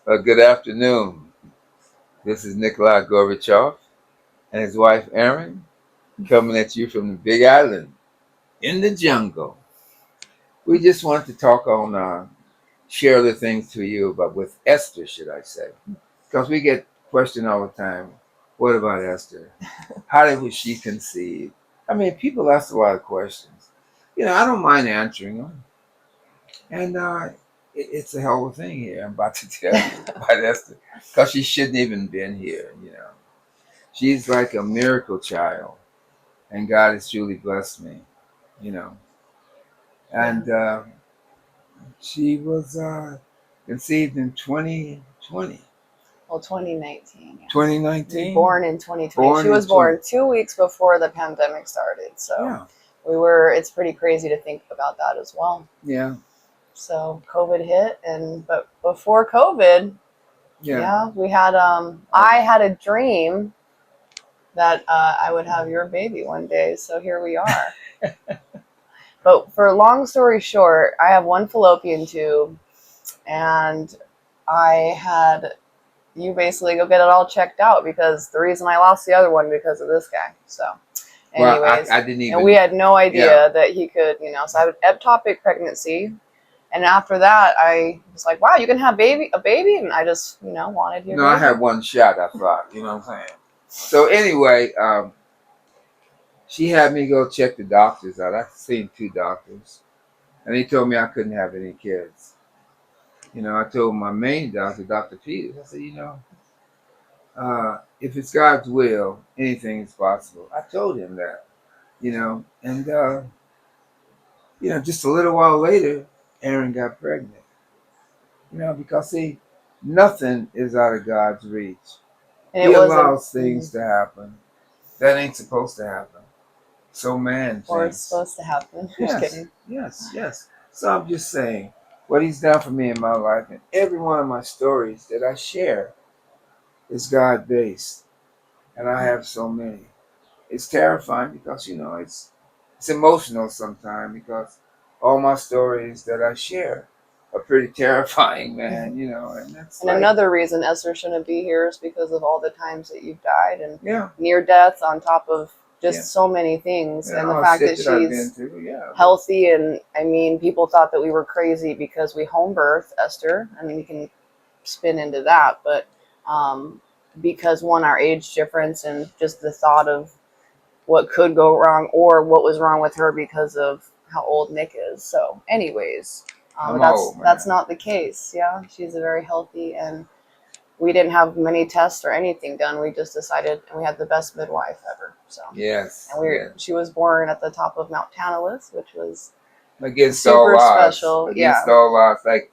Good afternoon. This is Nikolai Gorbachev and his wife Erin coming at you from the Big Island in the jungle. We just wanted to talk on, share the things to you about with Esther, should I say? Because we get questioned all the time. What about Esther? How was she conceived? I mean, people ask a lot of questions. I don't mind answering them. And it's a hell of a thing here. I'm about to tell you about Esther because she shouldn't even been here. She's like a miracle child, and God has truly blessed me, you know. Yeah. And she was conceived in 2020, Well, 2019. Yeah. Born 2019, in 2020. born She in was 20. born 2 weeks before the pandemic started. So Yeah, it's pretty crazy to think about that as well. yeah, So COVID hit, but before COVID, yeah. yeah, we had, I had a dream that I would have your baby one day. So here we are. But for a long story short, I have one fallopian tube, and I had you basically go get it all checked out because the reason I lost the other one because of this guy. So, Well, anyways, I didn't and we even. had no Yeah, idea that he could, So I had an ectopic pregnancy, and after that, I was like, "Wow, you can have a baby," and I just, wanted your no, I baby. had one shot. I thought, you know what I'm saying. So anyway, she had me go check the doctors out. I've seen two doctors, and they told me I couldn't have any kids. I told my main doctor, Dr. Peters, I said, if it's God's will, anything is possible. I told him that, and, just a little while later, Erin got pregnant, because see, nothing is out of God's reach. And it He wasn't, allows things to happen that ain't supposed to happen. So man or it's thinks. supposed to happen. Just Yes, kidding. yes, yes. So I'm just saying what he's done for me in my life, and every one of my stories that I share is God based, and I have so many. It's terrifying because it's emotional sometimes because all my stories that I share are pretty terrifying, man. And that's And like, another reason Esther shouldn't be here is because of all the times that you've died and yeah, near death on top of yeah, just so many things. and And the all the fact shit that that I've been she's through, yeah, healthy, and I mean, people thought that we were crazy because we home birthed Esther. I mean, you can spin into that, but because one, our age difference and just the thought of what could go wrong or what was wrong with her because of how old Nick is. So, anyways, but I'm that's old, that's man. not the case. Yeah, she's a very healthy, and we didn't have many tests or anything done. We just decided, and we had the best midwife ever. So, Yes, and yes. she was born at the top of Mount Tantalus, which was Against all super odds, special. against Yeah, all odds, like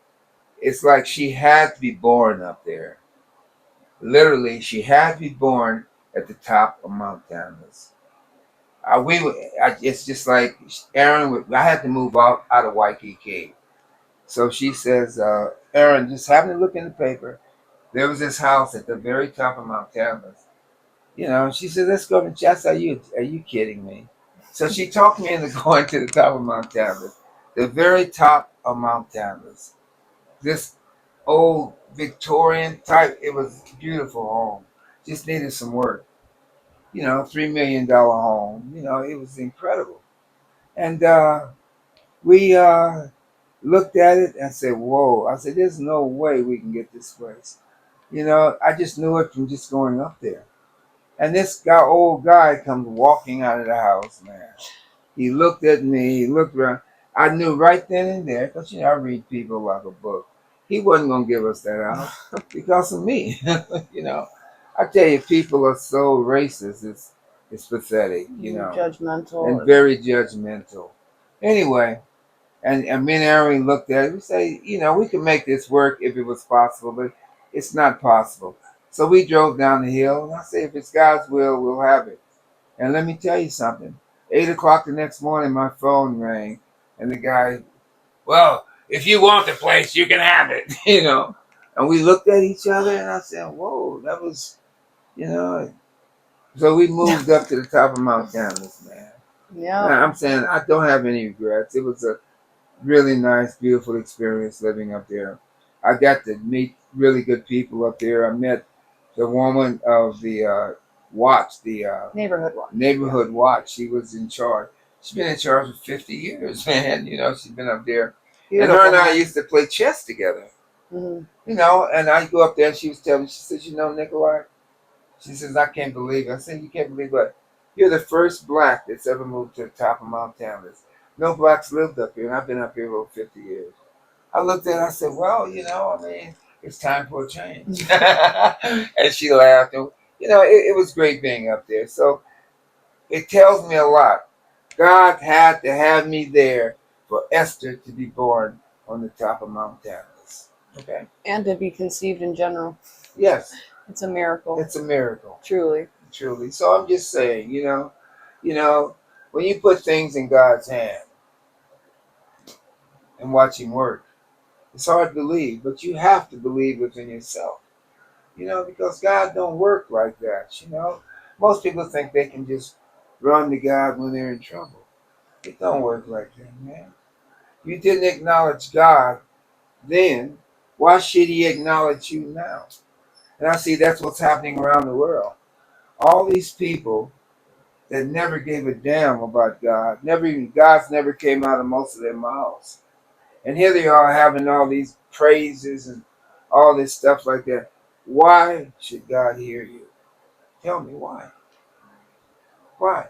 it's like she had to be born up there. Literally, she had to be born at the top of Mount Canvas. It's just like Aaron. I had to move out of Waikiki, so she says, "Aaron, just having to look in the paper. There was this house at the very top of Mount Canvas. She said, let's go to chess. Are you kidding me? So she talked me into going to the top of Mount Canvas, the very top of Mount Canvas. This old Victorian type. It was a beautiful home. Just needed some work. $3 million home. It was incredible. And we looked at it and said, "Whoa!" I said, "There's no way we can get this place." I just knew it from just going up there. And this old guy comes walking out of the house, man. He looked at me. He looked around. I knew right then and there, because I read people like a book. He wasn't gonna give us that house because of me. you know, I tell you, people are so racist. It's pathetic. And judgmental. very judgmental. Anyway, and me and Aaron looked at it. We say, we can make this work if it was possible, but it's not possible. So we drove down the hill, and I say, if it's God's will, we'll have it. And let me tell you something. 8 o'clock the next morning, my phone rang, and the guy, well, if you want the place, you can have it, And we looked at each other, and I said, whoa, that was, you know. So we moved up to the top of Mount Canvas, man. Yeah. Now, I'm saying I don't have any regrets. It was a really nice, beautiful experience living up there. I got to meet really good people up there. I met the woman of the watch, the Neighborhood watch. neighborhood watch. She was in charge. She's been in charge for 50 years, man. You know, she's been up there. And her Beautiful. and I used to play chess together. Hmm. You know, and I go up there and she was telling me, she says, you know, Nikolai, she says, I can't believe it. I said, you can't believe what? You're the first black that's ever moved to the top of Mount Tanis. No blacks lived up here, and I've been up here over 50 years. I looked at her, I said, well, you know, I mean, it's time for a change. And she laughed. And, you know, it was great being up there. So it tells me a lot. God had to have me there for Esther to be born on the top of Mount Tanis. Okay? And to be conceived in general. Yes. It's a miracle. It's a miracle. Truly. Truly. So I'm just saying, you know, when you put things in God's hand and watch him work, it's hard to believe, but you have to believe within yourself. You know, because God don't work like that, you know. Most people think they can just run to God when they're in trouble. It don't work like that, man. You didn't acknowledge God then, why should he acknowledge you now? And I see that's what's happening around the world. All these people that never gave a damn about God, God's never came out of most of their mouths. And here they are having all these praises and all this stuff like that. Why should God hear you? Tell me why. Why?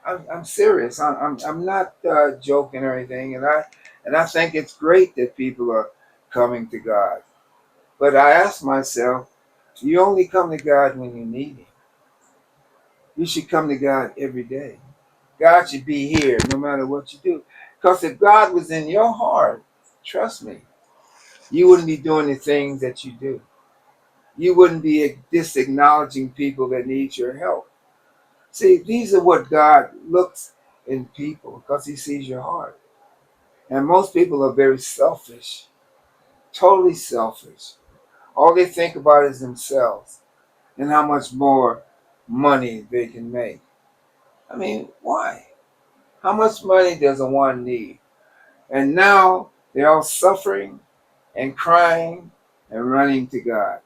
I'm serious. I'm not joking or anything. And I think it's great that people are coming to God. But I ask myself, you only come to God when you need Him. You should come to God every day. God should be here no matter what you do. Because if God was in your heart, trust me, you wouldn't be doing the things that you do. You wouldn't be disacknowledging people that need your help. See, these are what God looks in people because He sees your heart. And most people are very selfish, totally selfish. All they think about is themselves and how much more money they can make. I mean, why? How much money does a one need? And now they're all suffering and crying and running to God.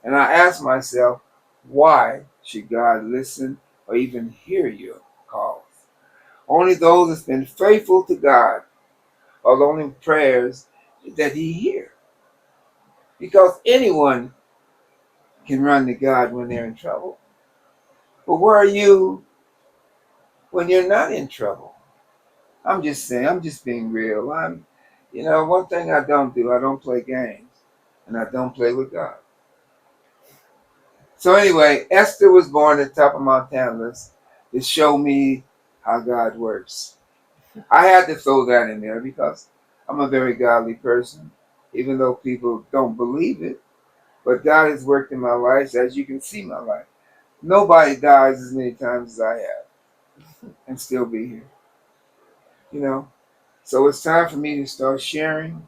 And I ask myself, why should God listen or even hear your calls? Only those that's been faithful to God are the only prayers that He hears. Because anyone can run to God when they're in trouble. But where are you when you're not in trouble? I'm just saying, I'm just being real. One thing I don't do, I don't play games. And I don't play with God. So anyway, Esther was born at the top of Mount Tanis to show me how God works. I had to throw that in there because I'm a very godly person, even though people don't believe it. But God has worked in my life, as you can see my life. Nobody dies as many times as I have and still be here. You know? So it's time for me to start sharing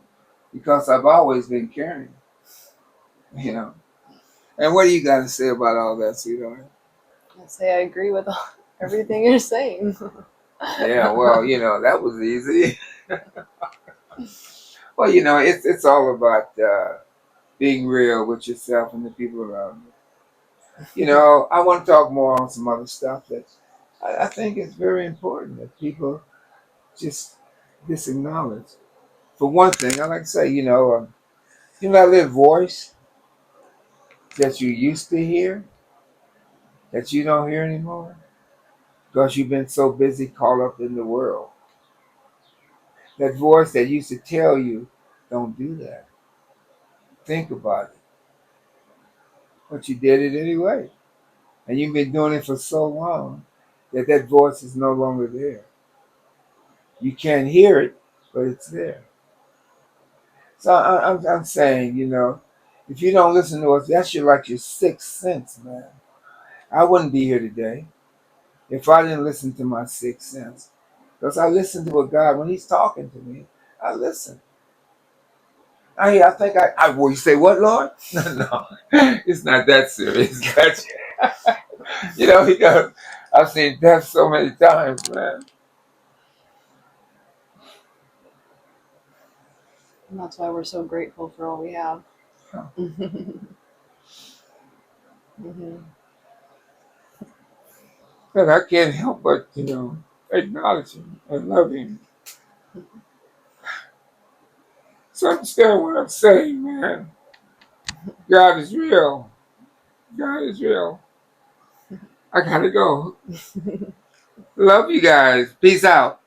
because I've always been caring. You know? And what do you got to say about all that, sweetheart? I say I agree with everything you're saying. Yeah, well, that was easy. Well, it's all about being real with yourself and the people around you. I want to talk more on some other stuff that I think is very important that people just disacknowledge. For one thing, I like to say, that little voice that you used to hear that you don't hear anymore because you've been so busy caught up in the world. That voice that used to tell you, don't do that. Think about it. But you did it anyway. And you've been doing it for so long that that voice is no longer there. You can't hear it, but it's there. So I'm saying, if you don't listen to us, that's like your sixth sense, man. I wouldn't be here today if I didn't listen to my sixth sense. Because I listen to what God, when He's talking to me, I listen. I think will you say what, Lord? No, it's not that serious. But, because I've seen death so many times, man. And that's why we're so grateful for all we have. Huh. Mhm. But I can't help but, acknowledge him and love him. So understand what I'm saying, man. God is real. God is real. I gotta go. Love you guys. Peace out.